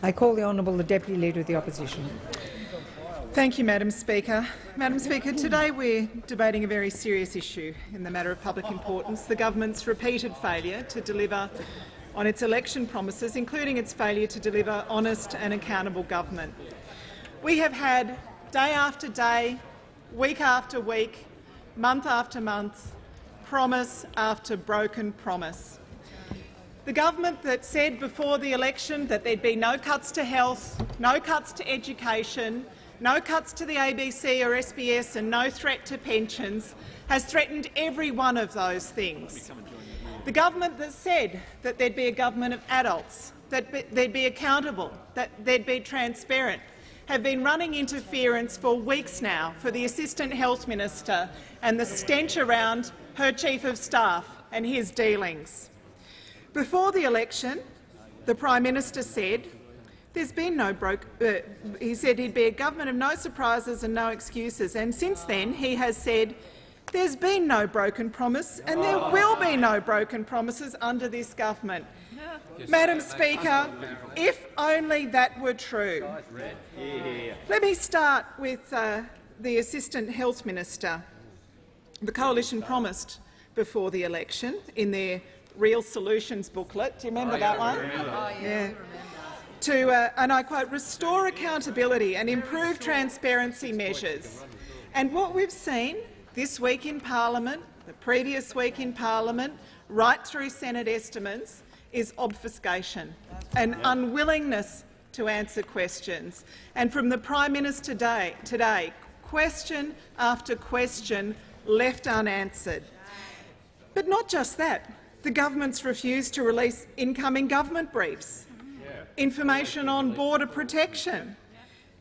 I call the Honourable the Deputy Leader of the Opposition. Thank you, Madam Speaker. Madam Speaker, today we're debating a very serious issue in the matter of public importance, the government's repeated failure to deliver on its election promises, including its failure to deliver honest and accountable government. We have had day after day, week after week, month after month, promise after broken promise. The government that said before the election that there'd be no cuts to health, no cuts to education, no cuts to the ABC or SBS and no threat to pensions has threatened every one of those things. The government that said that there'd be a government of adults, that they'd be accountable, that they'd be transparent, have been running interference for weeks now for the Assistant Health Minister and the stench around her Chief of Staff and his dealings. Before the election, the Prime Minister said there's been no he said he'd be a government of no surprises and no excuses, and since then he has said there's been no broken promise and there will be no broken promises under this government. Madam Speaker, if only that were true. Let me start with the Assistant Health Minister. The Coalition promised before the election in their Real Solutions booklet, do you remember that one? Yeah. To, and I quote, restore accountability and improve transparency measures. And what we've seen this week in Parliament, the previous week in Parliament, right through Senate estimates, is obfuscation and unwillingness to answer questions. And from the Prime Minister today, question after question left unanswered. But not just that. The government's refused to release incoming government briefs, information on border protection.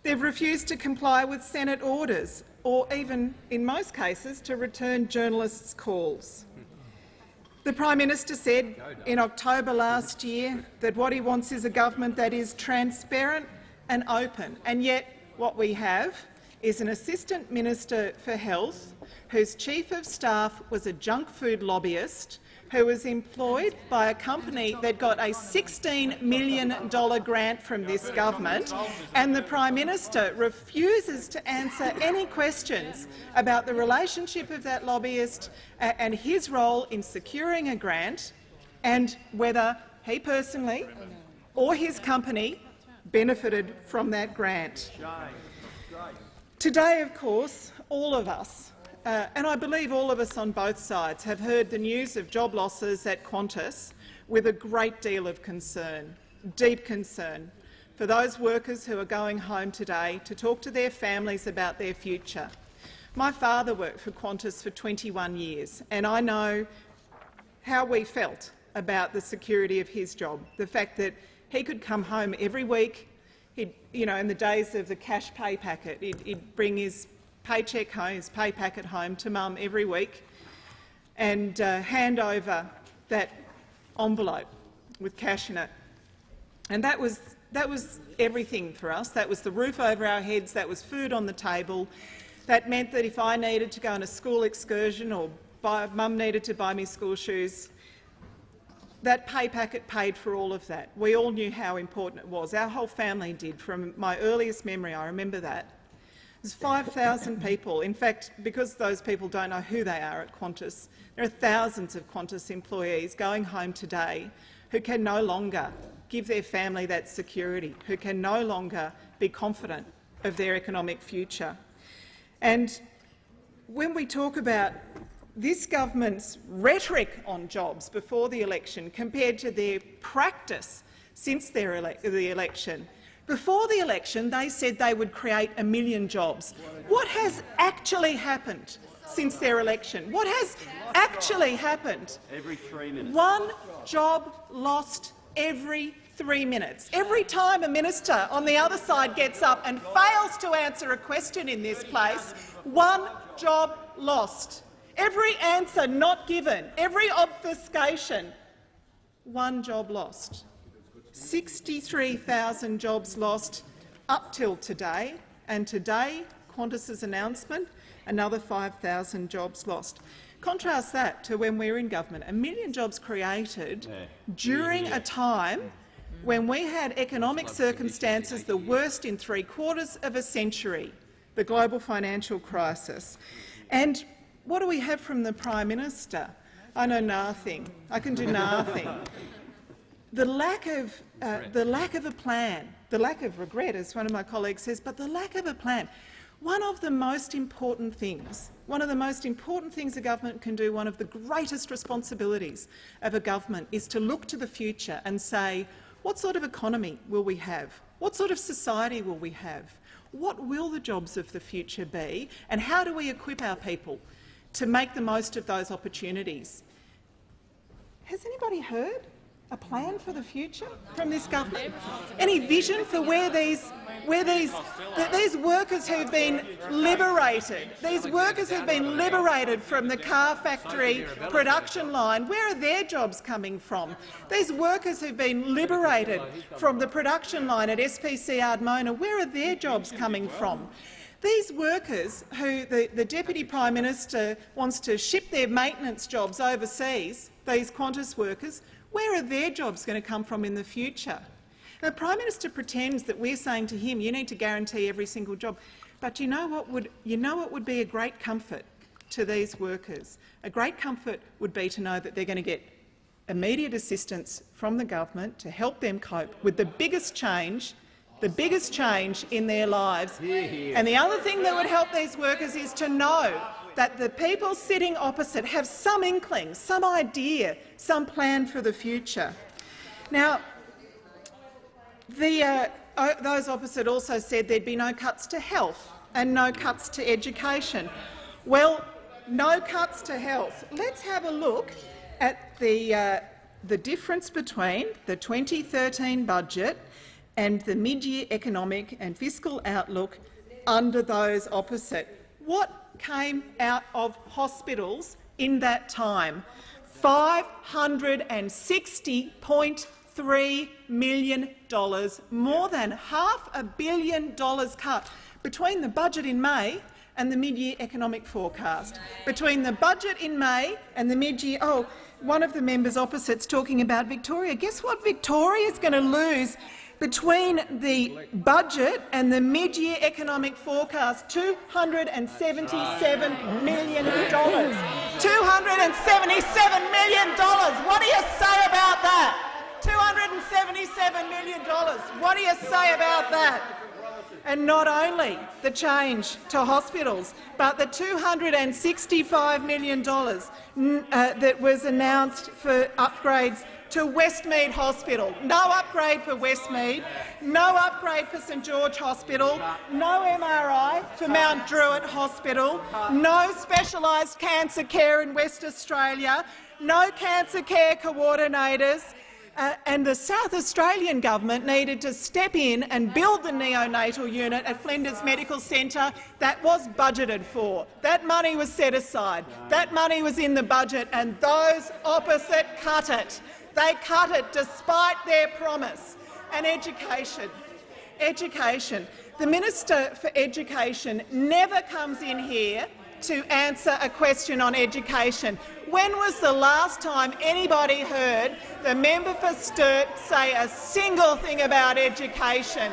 They've refused to comply with Senate orders or even, in most cases, to return journalists' calls. The Prime Minister said in October last year that what he wants is a government that is transparent and open, and yet what we have is an Assistant Minister for Health whose Chief of Staff was a junk food lobbyist who was employed by a company that got a $16 million grant from this government, and the Prime Minister refuses to answer any questions about the relationship of that lobbyist and his role in securing a grant and whether he personally or his company benefited from that grant. Today, of course, all of us, and I believe all of us on both sides, have heard the news of job losses at Qantas with a great deal of concern, deep concern, for those workers who are going home today to talk to their families about their future. My father worked for Qantas for 21 years, and I know how we felt about the security of his job, the fact that he could come home every week. In the days of the cash pay packet, he'd bring his paycheck home, his pay packet home to Mum every week and hand over that envelope with cash in it. And that was everything for us. That was the roof over our heads, that was food on the table. That meant that if I needed to go on a school excursion or Mum needed to buy me school shoes, that pay packet paid for all of that. We all knew how important it was. Our whole family did. From my earliest memory, I remember that. There's 5,000 people. In fact, because those people don't know who they are at Qantas, there are thousands of Qantas employees going home today who can no longer give their family that security, who can no longer be confident of their economic future. And when we talk about this government's rhetoric on jobs before the election compared to their practice since the election, before the election they said they would create 1 million jobs. What has actually happened since their election? What has actually happened? Every 3 minutes. One job lost every 3 minutes. Every time a minister on the other side gets up and fails to answer a question in this place, one job lost. Every answer not given, every obfuscation, one job lost. 63,000 jobs lost up till today, and today, Qantas's announcement, another 5,000 jobs lost. Contrast that to when we were in government. 1 million jobs created during a time when we had economic circumstances the worst in 3/4 of a century, the global financial crisis. And what do we have from the Prime Minister? I know nothing. I can do nothing. The lack of a plan, the lack of regret, as one of my colleagues says, but the lack of a plan. One of the most important things a government can do, one of the greatest responsibilities of a government, is to look to the future and say, what sort of economy will we have? What sort of society will we have? What will the jobs of the future be? And how do we equip our people to make the most of those opportunities? Has anybody heard a plan for the future from this government? Any vision for where these workers who've been liberated, from the car factory production line, where are their jobs coming from? These workers who've been liberated from the production line at SPC Ardmona, where are their jobs coming from? These workers who the Deputy Prime Minister wants to ship their maintenance jobs overseas, these Qantas workers, where are their jobs going to come from in the future? The Prime Minister pretends that we're saying to him, you need to guarantee every single job. But you know what would be a great comfort to these workers? A great comfort would be to know that they're going to get immediate assistance from the government to help them cope with the biggest change in their lives. And the other thing that would help these workers is to know that the people sitting opposite have some inkling, some idea, some plan for the future. Now, those opposite also said there'd be no cuts to health and no cuts to education. Well, no cuts to health. Let's have a look at the difference between the 2013 budget and the mid-year economic and fiscal outlook under those opposite. What came out of hospitals in that time? $560.3 million, more than $500 million cut between the budget in May and the mid-year economic forecast. Between the budget in May and the mid-year— oh, one of the members opposite's talking about Victoria. Guess what Victoria is going to lose between the budget and the mid-year economic forecast? $277 million. $277 million. What do you say about that? $277 million. What do you say about that? And not only the change to hospitals, but the $265 million that was announced for upgrades to Westmead Hospital. No upgrade for Westmead, no upgrade for St George Hospital, no MRI for Mount Druitt Hospital, no specialised cancer care in West Australia, no cancer care coordinators. And the South Australian government needed to step in and build the neonatal unit at Flinders Medical Centre that was budgeted for. That money was set aside. That money was in the budget, and those opposite cut it. They cut it despite their promise. And education. The Minister for Education never comes in here to answer a question on education. When was the last time anybody heard the member for Sturt say a single thing about education?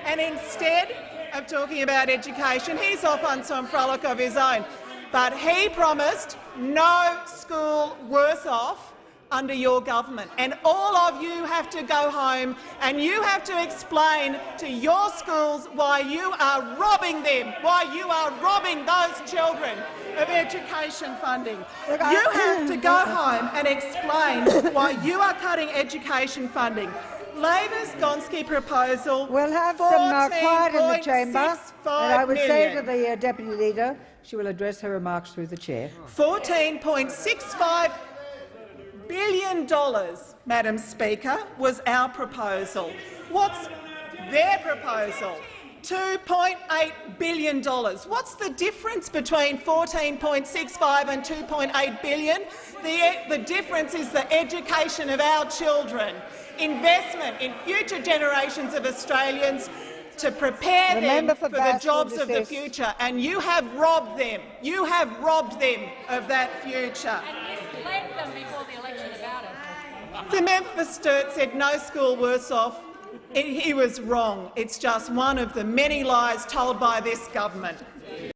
And instead of talking about education, he's off on some frolic of his own. But he promised no school worse off under your government. And all of you have to go home and you have to explain to your schools why you are robbing them, why you are robbing those children of education funding. You have to go home and explain why you are cutting education funding. Labor's Gonski proposal— We'll have some quiet in the chamber, and I would say to the Deputy Leader she will address her remarks through the chair. $14.65 billion, Madam Speaker, was our proposal. What's their proposal? $2.8 billion. What's the difference between 14.65 and 2.8 billion? The difference is the education of our children, investment in future generations of Australians to prepare them for the jobs of the future, and you have robbed them. You have robbed them of that future. And misled them before the election about it. The member Sturt said no school worse off. He was wrong. It's just one of the many lies told by this government.